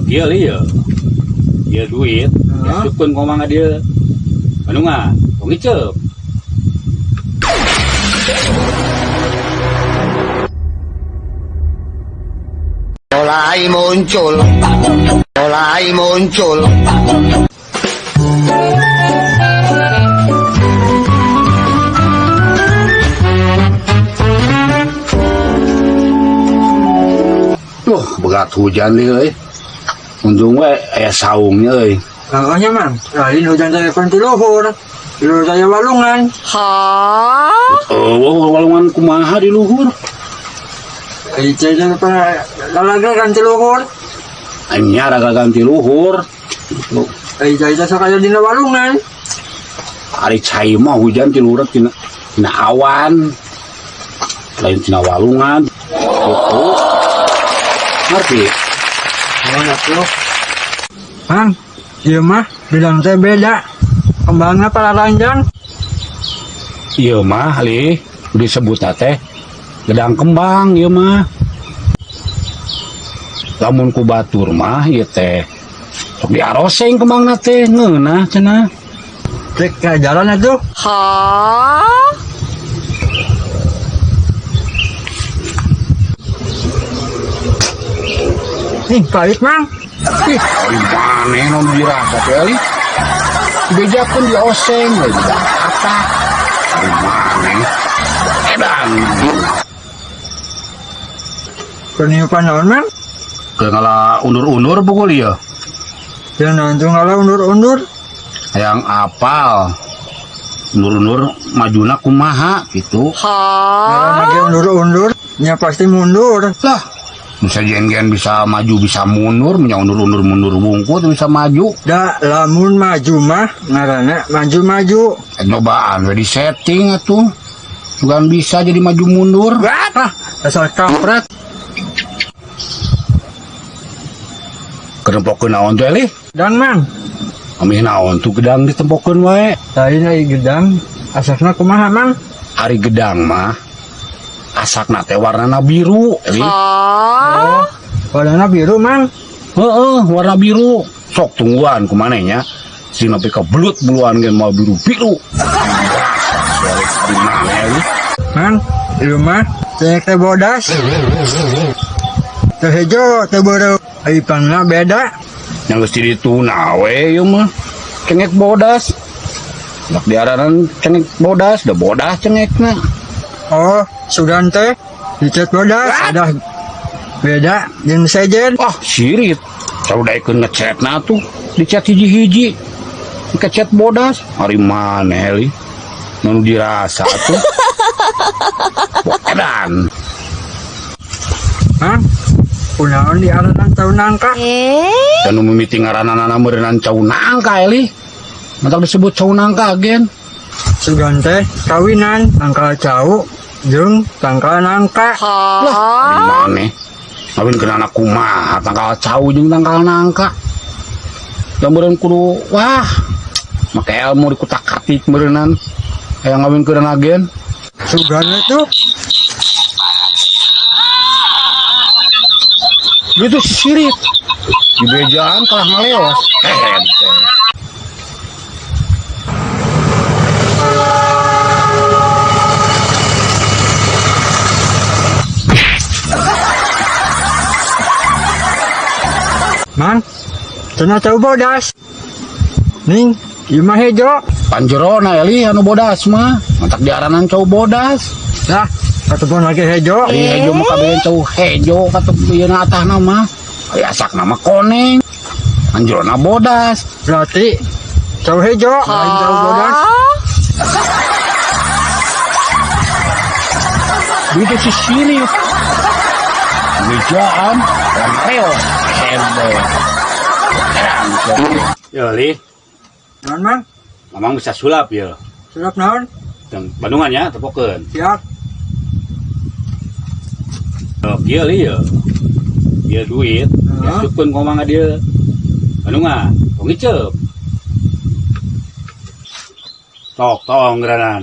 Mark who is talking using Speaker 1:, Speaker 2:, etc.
Speaker 1: Kieu lieu. Dia duit, ya sukun komanga dia. Anu mah, kong ngiceup.
Speaker 2: Mulai muncul.
Speaker 1: Berat hujan nih, euy. Untung we aya saungnya, euy.
Speaker 3: Makanya mang, lain hujan saya pun di luhur saya walungan.
Speaker 1: Walungan kumaha di luhur?
Speaker 3: Saya pernah lalagan di luhur.
Speaker 1: Anyar ganti luhur.
Speaker 3: Saya sakaya dina walungan.
Speaker 1: Ari cai mah hujan ti luhur tina awan. Lain tina walungan. Gitu. Ngerti?
Speaker 3: Mana tuh? Mang, iya mah bilang teh beda. Kembangnya para ranjang.
Speaker 1: Iya mah, li disebut teh gedang kembang, iya mah. Lamun ku batur mah, iya teh sok diaroseng kembangna teh, ngeunah cenah.
Speaker 3: Cek ke jalan atuh. Nih, pahit mang.
Speaker 1: Ari maneh nu dirasa teh li. Bejakeun dioseng we kata. Ari maneh. Edan.
Speaker 3: Peniupan naon mang?
Speaker 1: Kengala undur-undur pukul ieu.
Speaker 3: Ya nanti ngalah undur-undur.
Speaker 1: Hayang apal. Undur-undur majuna kumaha gitu.
Speaker 3: Kalau lagi undur-undur, nya pasti mundur.
Speaker 1: Lah, bisa gen-gen bisa maju bisa mundur, punya undur-undur bungkut bisa maju.
Speaker 3: Da lamun maju mah ngaranna maju-maju.
Speaker 1: Nyobaan we di setting atuh. Bukan bisa jadi maju mundur.
Speaker 3: Ah, dasar kampret.
Speaker 1: Kedempokeun naon teh li?
Speaker 3: Dan mang,
Speaker 1: Amih naon tuh gedang ditempokeun wae.
Speaker 3: tadi nai gedang, asasna kumaha mang?
Speaker 1: Ari gedang mah asakna teh warnana biru, li.
Speaker 3: Oh, warnana biru mang.
Speaker 1: Heeh, warna biru. Sok tungguan kumanehnya. Sina pe kebelut buluan gen mau biru-biru.
Speaker 3: Mang, di rumah teh bodas. Teh hejo, teh baru. Ipangna beda.
Speaker 1: Yang geus di dituna we ieu mah. Cengek bodas. Dak diaranan cengek bodas, da bodas cengekna.
Speaker 3: Oh, sugan teh dicat bodas. Ada beda jeung sejen.
Speaker 1: Ah, sirit. Saudaikeun ngecetna tuh, dicat hiji-hiji. Ngecet bodas, ari maneh li. Nu dirasa tuh. Bokedan.
Speaker 3: Mang, kunaon di aranan tahun nangka?
Speaker 1: Dan nu mimiti ngaranana meureunana cau nangka li. Matak disebut cau nangka agen.
Speaker 3: Sugan teh kawinan tangkal cau jeung tangkal nangka.
Speaker 1: Lah, ari maneh. Ngawin keun anak kumaha tangkal cau jeung tangkal nangka. Da meureun kudu wah, make ilmu dikutak-katik meureunan. Aya ngawin keun agen.
Speaker 3: Sugan itu
Speaker 1: Itu si sirit. Di bejaan kalah ngaleos.
Speaker 3: mang, cenah cau bodas. Ning, ieu mah hejo.
Speaker 1: Panjerona eli anu bodas mah. Mantak diaranan cau bodas.
Speaker 3: Lah, katupun lagi hejo.
Speaker 1: Ari hejo mah kabeh cau hejo katup ieu na atahna mah. Ari asakna mah koneng. Panjerona bodas.
Speaker 3: Berarti cau hejo lain cau bodas.
Speaker 1: Itu si sirit. Bejaan dan reos. Ya li,
Speaker 3: Naon mang?
Speaker 1: mamang bisa sulap ya.
Speaker 3: Sulap naon?
Speaker 1: Dan Bandungan ya, tepokeun.
Speaker 3: Siap.
Speaker 1: Kieu li ya. Dia duit, ya sukun komanga dia. Bandungan, kong ngiceup. Tok tong geranan.